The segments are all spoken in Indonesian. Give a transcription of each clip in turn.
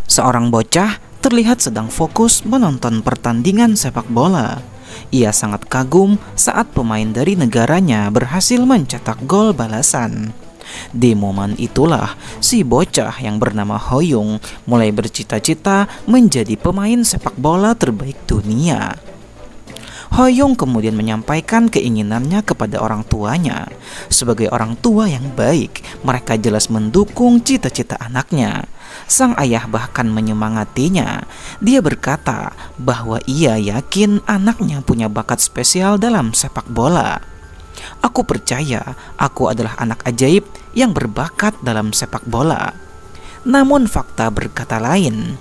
Seorang bocah terlihat sedang fokus menonton pertandingan sepak bola. Ia sangat kagum saat pemain dari negaranya berhasil mencetak gol balasan. Di momen itulah si bocah yang bernama Hoyung mulai bercita-cita menjadi pemain sepak bola terbaik dunia. Hoyung kemudian menyampaikan keinginannya kepada orang tuanya. Sebagai orang tua yang baik, mereka jelas mendukung cita-cita anaknya. Sang ayah bahkan menyemangatinya. Dia berkata bahwa ia yakin anaknya punya bakat spesial dalam sepak bola. Aku percaya aku adalah anak ajaib yang berbakat dalam sepak bola. Namun fakta berkata lain.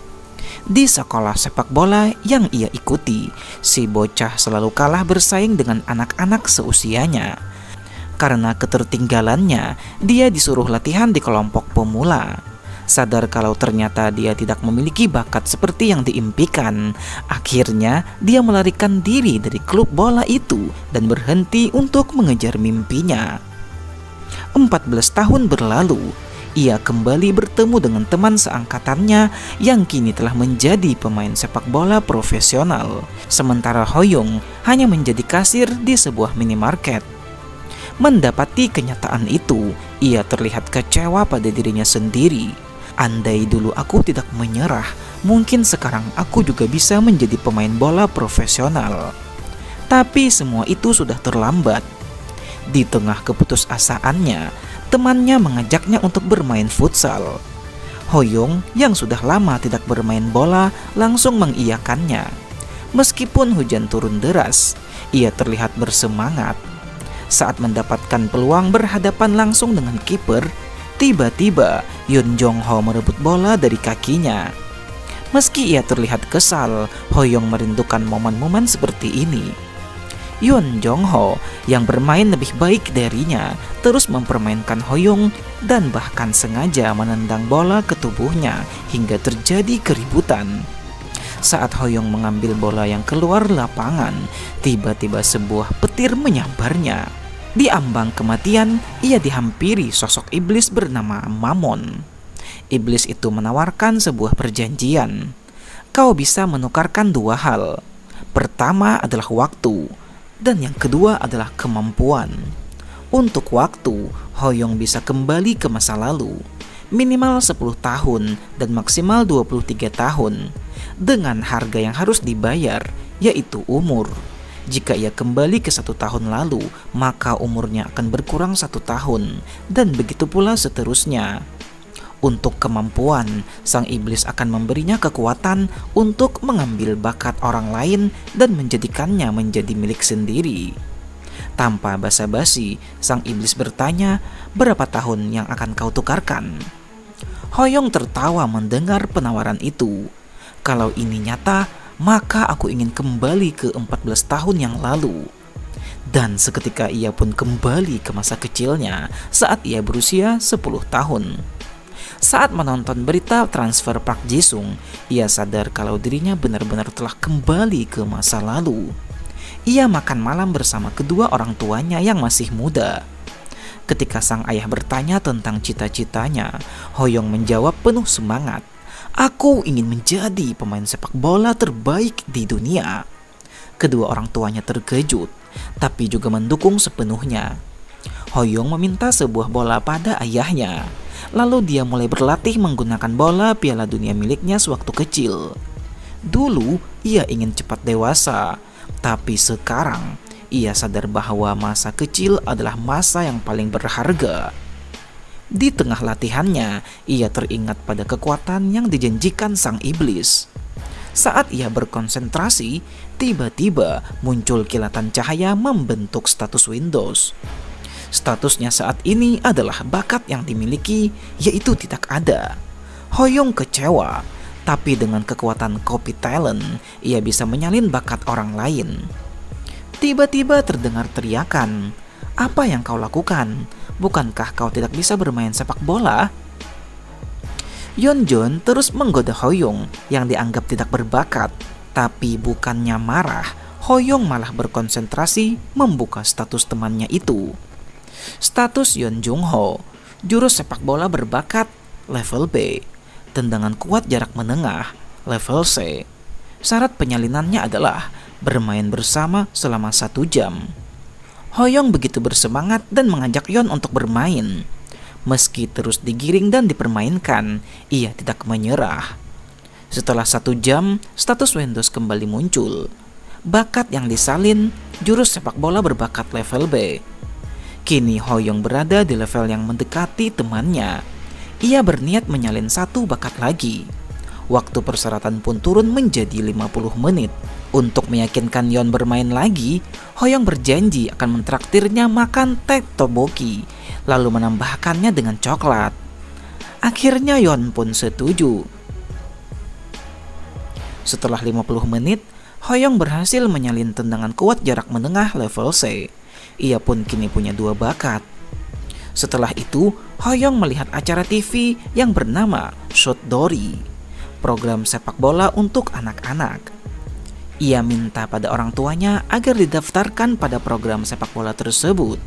Di sekolah sepak bola yang ia ikuti, si bocah selalu kalah bersaing dengan anak-anak seusianya. Karena ketertinggalannya, dia disuruh latihan di kelompok pemula. Sadar kalau ternyata dia tidak memiliki bakat seperti yang diimpikan, akhirnya dia melarikan diri dari klub bola itu dan berhenti untuk mengejar mimpinya. 14 tahun berlalu, ia kembali bertemu dengan teman seangkatannya yang kini telah menjadi pemain sepak bola profesional. Sementara Hoyung hanya menjadi kasir di sebuah minimarket. Mendapati kenyataan itu, ia terlihat kecewa pada dirinya sendiri. Andai dulu aku tidak menyerah, mungkin sekarang aku juga bisa menjadi pemain bola profesional. Tapi semua itu sudah terlambat. Di tengah keputusasaannya, temannya mengajaknya untuk bermain futsal. Hoyung yang sudah lama tidak bermain bola langsung mengiyakannya. Meskipun hujan turun deras, ia terlihat bersemangat. Saat mendapatkan peluang berhadapan langsung dengan kiper, tiba-tiba Yoon Jong Ho merebut bola dari kakinya. Meski ia terlihat kesal, Hoyung merindukan momen-momen seperti ini. Yoon Jong Ho yang bermain lebih baik darinya terus mempermainkan Hoyung dan bahkan sengaja menendang bola ke tubuhnya hingga terjadi keributan. Saat Hoyung mengambil bola yang keluar lapangan, tiba-tiba sebuah petir menyambarnya. Di ambang kematian, ia dihampiri sosok iblis bernama Mammon. Iblis itu menawarkan sebuah perjanjian. Kau bisa menukarkan dua hal. Pertama adalah waktu, dan yang kedua adalah kemampuan. Untuk waktu, Hoyung bisa kembali ke masa lalu, minimal 10 tahun dan maksimal 23 tahun, dengan harga yang harus dibayar, yaitu umur. Jika ia kembali ke 1 tahun lalu, maka umurnya akan berkurang 1 tahun, dan begitu pula seterusnya. Untuk kemampuan, sang iblis akan memberinya kekuatan untuk mengambil bakat orang lain dan menjadikannya menjadi milik sendiri. Tanpa basa-basi, sang iblis bertanya, berapa tahun yang akan kau tukarkan? Hoyung tertawa mendengar penawaran itu. Kalau ini nyata, maka aku ingin kembali ke 14 tahun yang lalu. Dan seketika ia pun kembali ke masa kecilnya saat ia berusia 10 tahun. Saat menonton berita transfer Park Ji-sung, ia sadar kalau dirinya benar-benar telah kembali ke masa lalu. Ia makan malam bersama kedua orang tuanya yang masih muda. Ketika sang ayah bertanya tentang cita-citanya, Hoyung menjawab penuh semangat, "Aku ingin menjadi pemain sepak bola terbaik di dunia." Kedua orang tuanya terkejut, tapi juga mendukung sepenuhnya. Hoyung meminta sebuah bola pada ayahnya. Lalu dia mulai berlatih menggunakan bola Piala Dunia miliknya sewaktu kecil. Dulu ia ingin cepat dewasa, tapi sekarang ia sadar bahwa masa kecil adalah masa yang paling berharga. Di tengah latihannya, ia teringat pada kekuatan yang dijanjikan sang iblis. Saat ia berkonsentrasi, tiba-tiba muncul kilatan cahaya membentuk status Windows. Statusnya saat ini adalah bakat yang dimiliki, yaitu tidak ada. Hoyung kecewa, tapi dengan kekuatan copy talent, ia bisa menyalin bakat orang lain. Tiba-tiba terdengar teriakan, "Apa yang kau lakukan? Bukankah kau tidak bisa bermain sepak bola?" Yeonjun terus menggoda Hoyung yang dianggap tidak berbakat. Tapi bukannya marah, Hoyung malah berkonsentrasi membuka status temannya itu. Status Yeon Jung Ho, jurus sepak bola berbakat level B. tendangan kuat jarak menengah level C. Syarat penyalinannya adalah bermain bersama selama 1 jam. Hoyong begitu bersemangat dan mengajak Yeon untuk bermain. Meski terus digiring dan dipermainkan, ia tidak menyerah. Setelah 1 jam, status Windows kembali muncul. Bakat yang disalin, jurus sepak bola berbakat level B. Kini Hoyong berada di level yang mendekati temannya. Ia berniat menyalin 1 bakat lagi. Waktu persyaratan pun turun menjadi 50 menit. Untuk meyakinkan Yeon bermain lagi, Hoyong berjanji akan mentraktirnya makan tteokbokki, lalu menambahkannya dengan coklat. Akhirnya Yeon pun setuju. Setelah 50 menit, Hoyong berhasil menyalin tendangan kuat jarak menengah level C. Ia pun kini punya 2 bakat. Setelah itu, Hoyong melihat acara TV yang bernama Shotdori, program sepak bola untuk anak-anak. Ia minta pada orang tuanya agar didaftarkan pada program sepak bola tersebut.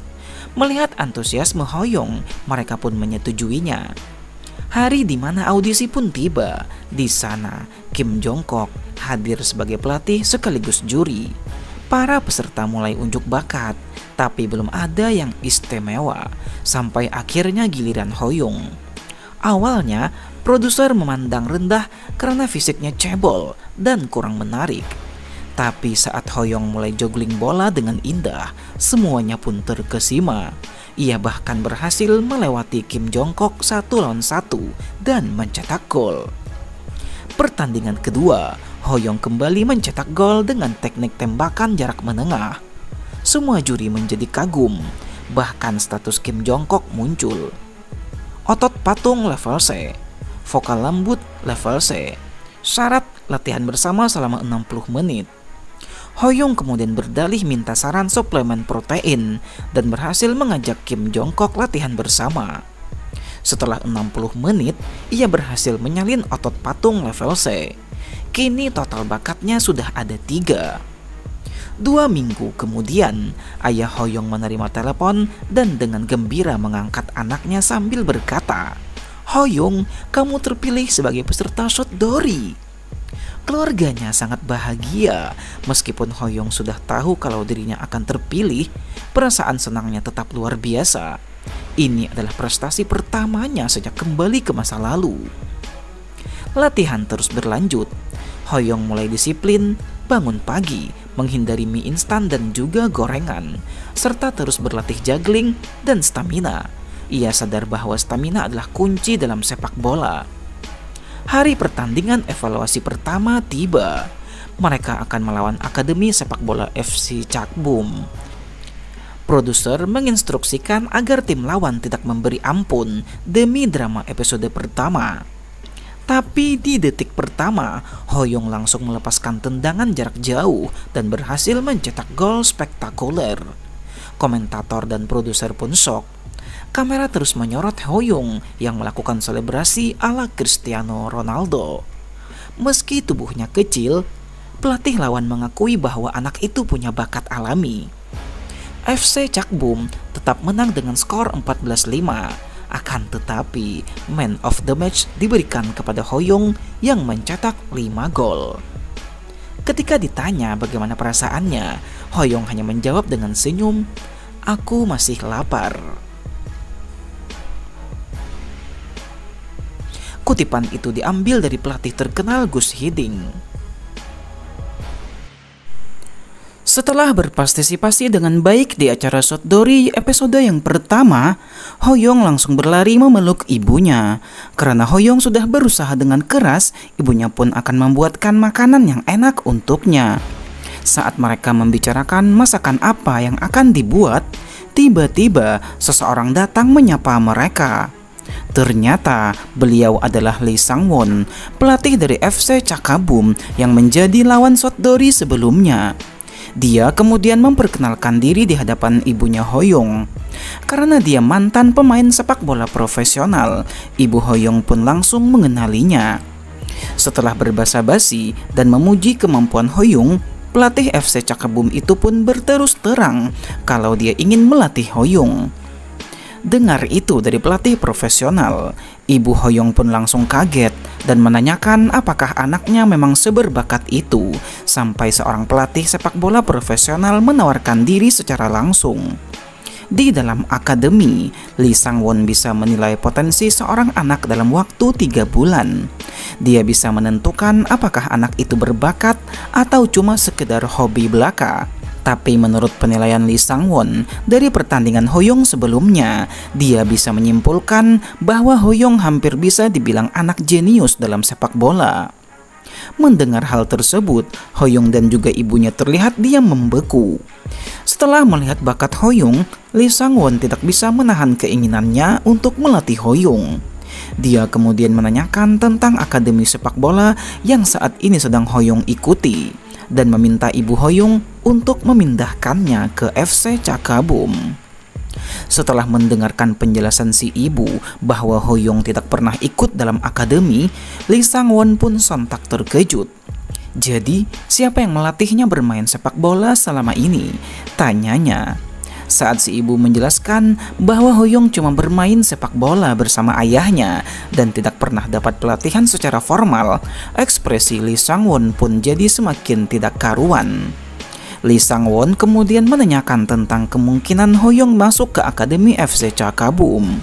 Melihat antusiasme Hoyong, mereka pun menyetujuinya. Hari di mana audisi pun tiba. Di sana, Kim Jongkook hadir sebagai pelatih sekaligus juri. Para peserta mulai unjuk bakat, tapi belum ada yang istimewa, sampai akhirnya giliran Hoyong. Awalnya, produser memandang rendah karena fisiknya cebol dan kurang menarik. Tapi saat Hoyong mulai juggling bola dengan indah, semuanya pun terkesima. Ia bahkan berhasil melewati Kim Jongkook 1-1 dan mencetak gol. Pertandingan kedua, Hoyong kembali mencetak gol dengan teknik tembakan jarak menengah. Semua juri menjadi kagum, bahkan status Kim Jongkook muncul. Otot patung level C, vokal lembut level C, syarat latihan bersama selama 60 menit. Hoyong kemudian berdalih minta saran suplemen protein dan berhasil mengajak Kim Jongkook latihan bersama. Setelah 60 menit, ia berhasil menyalin otot patung level C. Kini total bakatnya sudah ada 3. 2 minggu kemudian, ayah Hoyong menerima telepon dan dengan gembira mengangkat anaknya sambil berkata, "Hoyong, kamu terpilih sebagai peserta Shotdori." Keluarganya sangat bahagia. Meskipun Hoyong sudah tahu kalau dirinya akan terpilih, perasaan senangnya tetap luar biasa. Ini adalah prestasi pertamanya sejak kembali ke masa lalu. Latihan terus berlanjut. Hoyong mulai disiplin, bangun pagi, menghindari mie instan dan juga gorengan, serta terus berlatih juggling dan stamina. Ia sadar bahwa stamina adalah kunci dalam sepak bola. Hari pertandingan evaluasi pertama tiba. Mereka akan melawan Akademi Sepak Bola FC Chakbum. Produser menginstruksikan agar tim lawan tidak memberi ampun demi drama episode pertama. Tapi di detik pertama, Hoyong langsung melepaskan tendangan jarak jauh dan berhasil mencetak gol spektakuler. Komentator dan produser pun shock. Kamera terus menyorot Hoyong yang melakukan selebrasi ala Cristiano Ronaldo. Meski tubuhnya kecil, pelatih lawan mengakui bahwa anak itu punya bakat alami. FC Chakbum tetap menang dengan skor 14-5. Akan tetapi, man of the match diberikan kepada Hoyong yang mencetak 5 gol. Ketika ditanya bagaimana perasaannya, Hoyong hanya menjawab dengan senyum, "Aku masih lapar." Kutipan itu diambil dari pelatih terkenal Gus Hiddink. Setelah berpartisipasi dengan baik di acara Shotdori episode yang pertama, Hoyong langsung berlari memeluk ibunya. Karena Hoyong sudah berusaha dengan keras, ibunya pun akan membuatkan makanan yang enak untuknya. Saat mereka membicarakan masakan apa yang akan dibuat, tiba-tiba seseorang datang menyapa mereka. Ternyata beliau adalah Lee Sang-won, pelatih dari FC Chakabum yang menjadi lawan Shotdori sebelumnya. Dia kemudian memperkenalkan diri di hadapan ibunya Hoyong. Karena dia mantan pemain sepak bola profesional, ibu Hoyong pun langsung mengenalinya. Setelah berbasa-basi dan memuji kemampuan Hoyong, pelatih FC Chakabum itu pun berterus terang kalau dia ingin melatih Hoyong. Dengar itu dari pelatih profesional, Ibu Hoyong pun langsung kaget dan menanyakan apakah anaknya memang seberbakat itu, sampai seorang pelatih sepak bola profesional menawarkan diri secara langsung. Di dalam akademi, Lee Sang-won bisa menilai potensi seorang anak dalam waktu 3 bulan. Dia bisa menentukan apakah anak itu berbakat atau cuma sekedar hobi belaka. Tapi menurut penilaian Lee Sang-won dari pertandingan Hoyong sebelumnya, dia bisa menyimpulkan bahwa Hoyong hampir bisa dibilang anak jenius dalam sepak bola. Mendengar hal tersebut, Hoyong dan juga ibunya terlihat diam membeku. Setelah melihat bakat Hoyong, Lee Sang-won tidak bisa menahan keinginannya untuk melatih Hoyong. Dia kemudian menanyakan tentang akademi sepak bola yang saat ini sedang Hoyong ikuti, dan meminta ibu Hoyong untuk memindahkannya ke FC Chakabum. Setelah mendengarkan penjelasan si ibu bahwa Hoyong tidak pernah ikut dalam akademi, Lee Sang-won pun sontak terkejut. Jadi, siapa yang melatihnya bermain sepak bola selama ini? Tanyanya. Saat si ibu menjelaskan bahwa Hoyong cuma bermain sepak bola bersama ayahnya dan tidak pernah dapat pelatihan secara formal, ekspresi Lee Sang-won pun jadi semakin tidak karuan. Lee Sang-won kemudian menanyakan tentang kemungkinan Hoyong masuk ke Akademi FC Chakabum.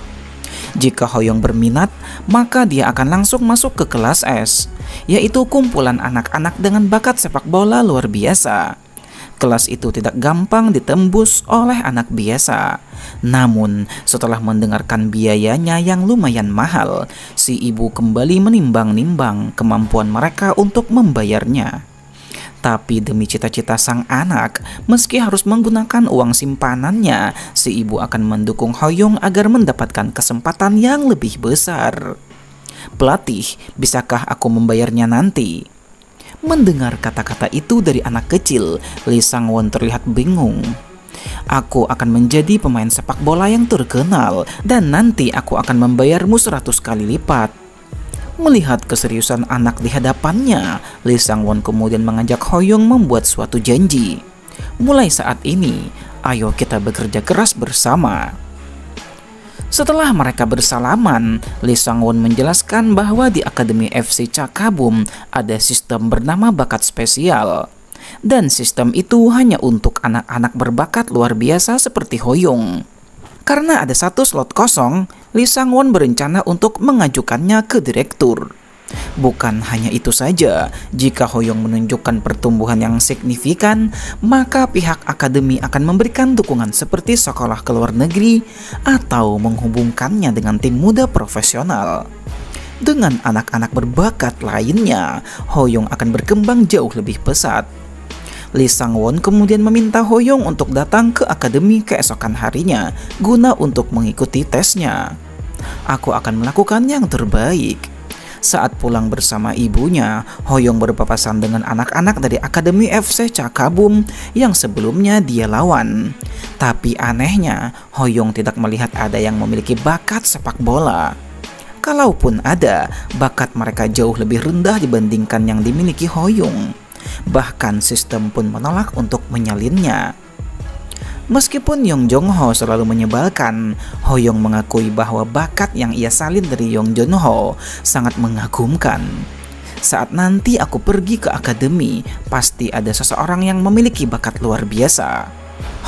Jika Hoyong berminat, maka dia akan langsung masuk ke kelas S, yaitu kumpulan anak-anak dengan bakat sepak bola luar biasa. Kelas itu tidak gampang ditembus oleh anak biasa. Namun, setelah mendengarkan biayanya yang lumayan mahal, si ibu kembali menimbang-nimbang kemampuan mereka untuk membayarnya. Tapi demi cita-cita sang anak, meski harus menggunakan uang simpanannya, si ibu akan mendukung Hoyong agar mendapatkan kesempatan yang lebih besar. "Pelatih, bisakah aku membayarnya nanti?" Mendengar kata-kata itu dari anak kecil, Lee Sang-won terlihat bingung. "Aku akan menjadi pemain sepak bola yang terkenal dan nanti aku akan membayarmu 100 kali lipat." Melihat keseriusan anak di hadapannya, Lee Sang-won kemudian mengajak Hoyong membuat suatu janji. "Mulai saat ini, ayo kita bekerja keras bersama." Setelah mereka bersalaman, Lee Sang-won menjelaskan bahwa di Akademi FC Chakabum ada sistem bernama bakat spesial. Dan sistem itu hanya untuk anak-anak berbakat luar biasa seperti Hoyong. Karena ada 1 slot kosong, Lee Sang-won berencana untuk mengajukannya ke direktur. Bukan hanya itu saja, jika Hoyong menunjukkan pertumbuhan yang signifikan, maka pihak akademi akan memberikan dukungan seperti sekolah ke luar negeri atau menghubungkannya dengan tim muda profesional. Dengan anak-anak berbakat lainnya, Hoyong akan berkembang jauh lebih pesat. Lee Sang-won kemudian meminta Hoyong untuk datang ke akademi keesokan harinya guna untuk mengikuti tesnya. "Aku akan melakukan yang terbaik." Saat pulang bersama ibunya, Hoyong berpapasan dengan anak-anak dari Akademi FC Chakabum yang sebelumnya dia lawan. Tapi anehnya, Hoyong tidak melihat ada yang memiliki bakat sepak bola. Kalaupun ada, bakat mereka jauh lebih rendah dibandingkan yang dimiliki Hoyong. Bahkan sistem pun menolak untuk menyalinnya. Meskipun Yong Jong-ho selalu menyebalkan, Hoyong mengakui bahwa bakat yang ia salin dari Yong Jong-ho sangat mengagumkan. "Saat nanti aku pergi ke akademi, pasti ada seseorang yang memiliki bakat luar biasa."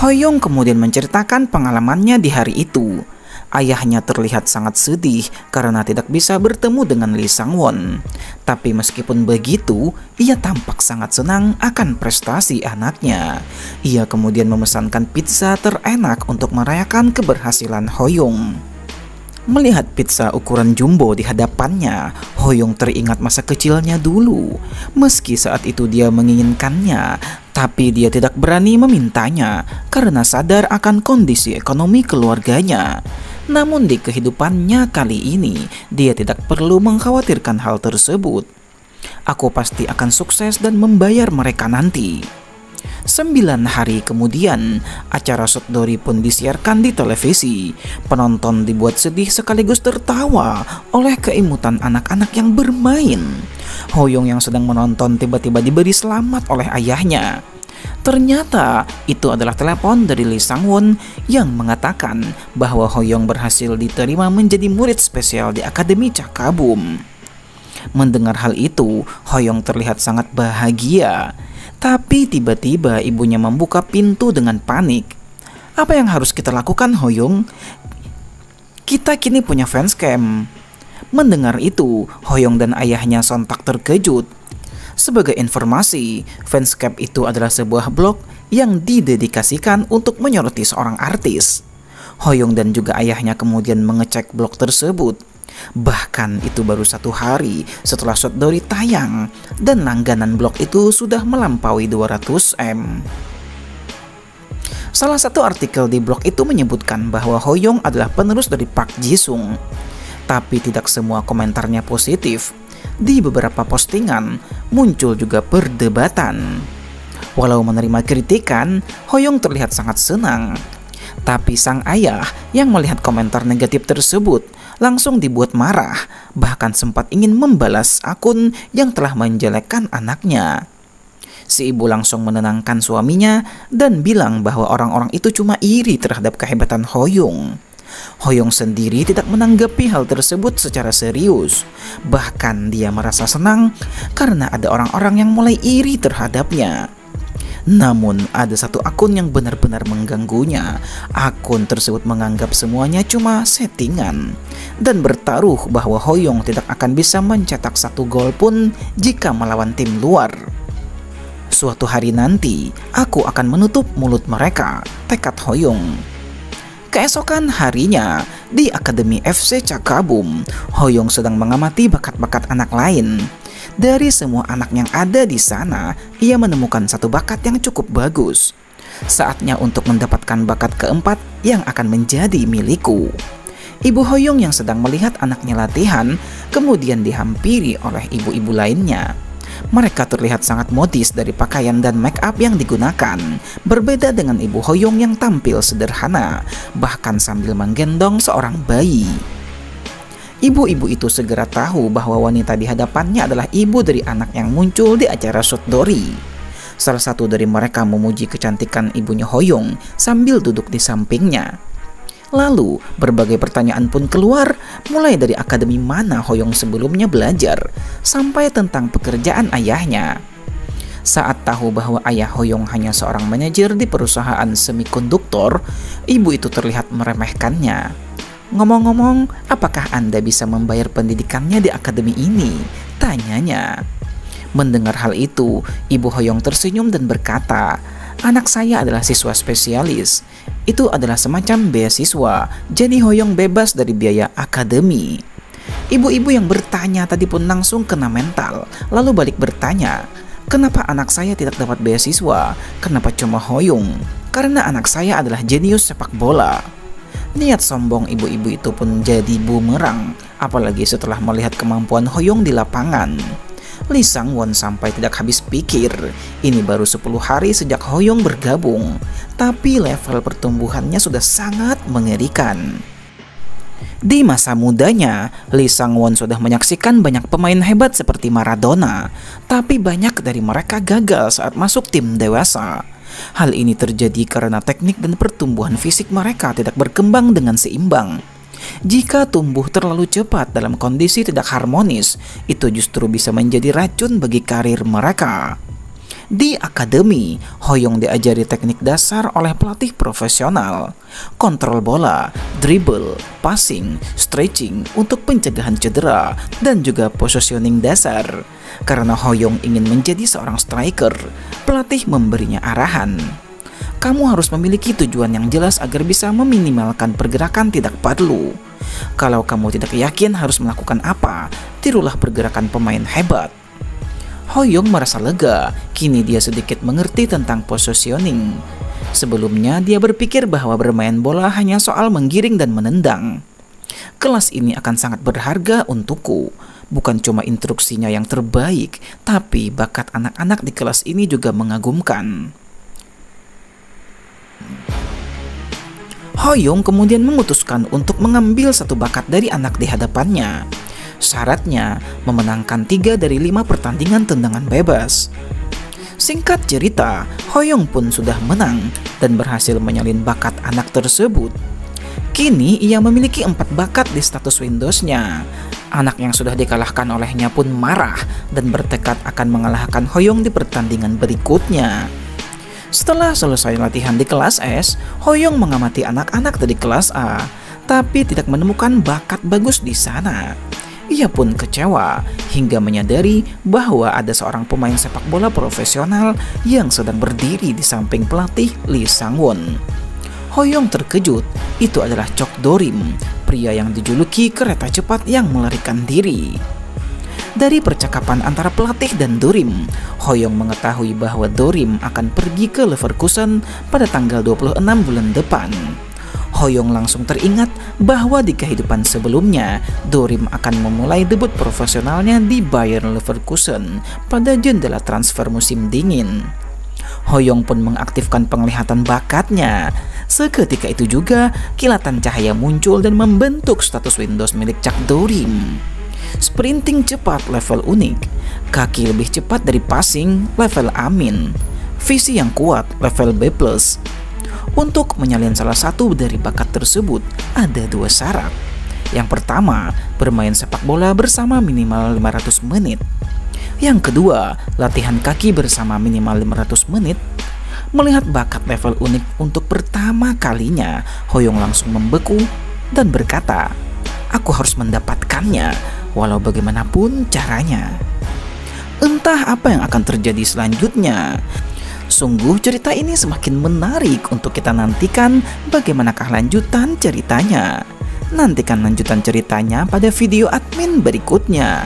Hoyong kemudian menceritakan pengalamannya di hari itu. Ayahnya terlihat sangat sedih karena tidak bisa bertemu dengan Lee Sang-won. Tapi meskipun begitu, ia tampak sangat senang akan prestasi anaknya. Ia kemudian memesankan pizza terenak untuk merayakan keberhasilan Hoyong. Melihat pizza ukuran jumbo di hadapannya, Hoyong teringat masa kecilnya dulu. Meski saat itu dia menginginkannya, tapi dia tidak berani memintanya karena sadar akan kondisi ekonomi keluarganya. Namun di kehidupannya kali ini, dia tidak perlu mengkhawatirkan hal tersebut. "Aku pasti akan sukses dan membayar mereka nanti." 9 hari kemudian, acara Sotdori pun disiarkan di televisi. Penonton dibuat sedih sekaligus tertawa oleh keimutan anak-anak yang bermain. Hoyong yang sedang menonton tiba-tiba diberi selamat oleh ayahnya. Ternyata itu adalah telepon dari Lee Sang-won yang mengatakan bahwa Hoyong berhasil diterima menjadi murid spesial di Akademi Cakabum. Mendengar hal itu, Hoyong terlihat sangat bahagia. Tapi tiba-tiba ibunya membuka pintu dengan panik. Apa yang harus kita lakukan, Hoyong? Kita kini punya fanscam. Mendengar itu, Hoyong dan ayahnya sontak terkejut. Sebagai informasi, fanscam itu adalah sebuah blog yang didedikasikan untuk menyoroti seorang artis. Hoyong dan juga ayahnya kemudian mengecek blog tersebut. Bahkan itu baru 1 hari setelah Shotdori tayang dan langganan blog itu sudah melampaui 200M. Salah satu artikel di blog itu menyebutkan bahwa Hoyong adalah penerus dari Park Ji-sung. Tapi tidak semua komentarnya positif. Di beberapa postingan muncul juga perdebatan. Walau menerima kritikan, Hoyong terlihat sangat senang. Tapi sang ayah yang melihat komentar negatif tersebut langsung dibuat marah, bahkan sempat ingin membalas akun yang telah menjelekkan anaknya. Si ibu langsung menenangkan suaminya dan bilang bahwa orang-orang itu cuma iri terhadap kehebatan Hoyong. Hoyong sendiri tidak menanggapi hal tersebut secara serius. Bahkan dia merasa senang karena ada orang-orang yang mulai iri terhadapnya. Namun ada satu akun yang benar-benar mengganggunya. Akun tersebut menganggap semuanya cuma settingan dan bertaruh bahwa Hoyong tidak akan bisa mencetak 1 gol pun jika melawan tim luar. Suatu hari nanti, aku akan menutup mulut mereka, tekad Hoyong. Keesokan harinya, di Akademi FC Cakabum, Hoyong sedang mengamati bakat-bakat anak lain. Dari semua anak yang ada di sana, ia menemukan satu bakat yang cukup bagus. Saatnya untuk mendapatkan bakat keempat yang akan menjadi milikku. Ibu Hoyong yang sedang melihat anaknya latihan, kemudian dihampiri oleh ibu-ibu lainnya. Mereka terlihat sangat modis dari pakaian dan make up yang digunakan. Berbeda dengan ibu Hoyong yang tampil sederhana, bahkan sambil menggendong seorang bayi. Ibu-ibu itu segera tahu bahwa wanita di hadapannya adalah ibu dari anak yang muncul di acara Shotdori. Salah satu dari mereka memuji kecantikan ibunya Hoyong sambil duduk di sampingnya. Lalu, berbagai pertanyaan pun keluar, mulai dari akademi mana Hoyong sebelumnya belajar, sampai tentang pekerjaan ayahnya. Saat tahu bahwa ayah Hoyong hanya seorang manajer di perusahaan semikonduktor, ibu itu terlihat meremehkannya. Ngomong-ngomong, apakah Anda bisa membayar pendidikannya di akademi ini? Tanyanya. Mendengar hal itu, ibu Hoyong tersenyum dan berkata, "Anak saya adalah siswa spesialis. Itu adalah semacam beasiswa, jadi Hoyong bebas dari biaya akademi." Ibu-ibu yang bertanya tadi pun langsung kena mental, lalu balik bertanya, "Kenapa anak saya tidak dapat beasiswa? Kenapa cuma Hoyong?" "Karena anak saya adalah jenius sepak bola." Niat sombong ibu-ibu itu pun jadi bumerang, apalagi setelah melihat kemampuan Hoyong di lapangan. Lee Sang-won sampai tidak habis pikir. Ini baru 10 hari sejak Hoyong bergabung, tapi level pertumbuhannya sudah sangat mengerikan. Di masa mudanya, Lee Sang-won sudah menyaksikan banyak pemain hebat seperti Maradona, tapi banyak dari mereka gagal saat masuk tim dewasa. Hal ini terjadi karena teknik dan pertumbuhan fisik mereka tidak berkembang dengan seimbang. Jika tumbuh terlalu cepat dalam kondisi tidak harmonis, itu justru bisa menjadi racun bagi karir mereka. Di akademi, Hoyong diajari teknik dasar oleh pelatih profesional, kontrol bola, dribble, passing, stretching untuk pencegahan cedera, dan juga positioning dasar. Karena Hoyong ingin menjadi seorang striker, pelatih memberinya arahan. Kamu harus memiliki tujuan yang jelas agar bisa meminimalkan pergerakan tidak perlu. Kalau kamu tidak yakin harus melakukan apa, tirulah pergerakan pemain hebat. Hoyong merasa lega, kini dia sedikit mengerti tentang positioning. Sebelumnya dia berpikir bahwa bermain bola hanya soal menggiring dan menendang. Kelas ini akan sangat berharga untukku. Bukan cuma instruksinya yang terbaik, tapi bakat anak-anak di kelas ini juga mengagumkan. Hoyong kemudian memutuskan untuk mengambil satu bakat dari anak di hadapannya. Syaratnya memenangkan 3 dari 5 pertandingan tendangan bebas. Singkat cerita, Hoyong pun sudah menang dan berhasil menyalin bakat anak tersebut. Kini ia memiliki 4 bakat di status Windows-nya. Anak yang sudah dikalahkan olehnya pun marah dan bertekad akan mengalahkan Hoyong di pertandingan berikutnya. Setelah selesai latihan di kelas S, Hoyong mengamati anak-anak dari kelas A, tapi tidak menemukan bakat bagus di sana. Ia pun kecewa hingga menyadari bahwa ada seorang pemain sepak bola profesional yang sedang berdiri di samping pelatih Lee Sang-won. Hoyong terkejut, itu adalah Chok Do-rim, pria yang dijuluki kereta cepat yang melarikan diri. Dari percakapan antara pelatih dan Do-rim, Hoyong mengetahui bahwa Do-rim akan pergi ke Leverkusen pada tanggal 26 bulan depan. Hoyong langsung teringat bahwa di kehidupan sebelumnya, Do-rim akan memulai debut profesionalnya di Bayer Leverkusen pada jendela transfer musim dingin. Hoyong pun mengaktifkan penglihatan bakatnya. Seketika itu juga, kilatan cahaya muncul dan membentuk status Windows milik Chak Do-rim. Sprinting cepat level unik, kaki lebih cepat dari passing level amin, visi yang kuat level B+. Untuk menyalin salah satu dari bakat tersebut, ada 2 syarat. Yang pertama, bermain sepak bola bersama minimal 500 menit. Yang kedua, latihan kaki bersama minimal 500 menit. Melihat bakat level unik untuk pertama kalinya, Hoyong langsung membeku dan berkata, "Aku harus mendapatkannya, walau bagaimanapun caranya." Entah apa yang akan terjadi selanjutnya. Sungguh cerita ini semakin menarik untuk kita nantikan bagaimanakah lanjutan ceritanya. Nantikan lanjutan ceritanya pada video admin berikutnya.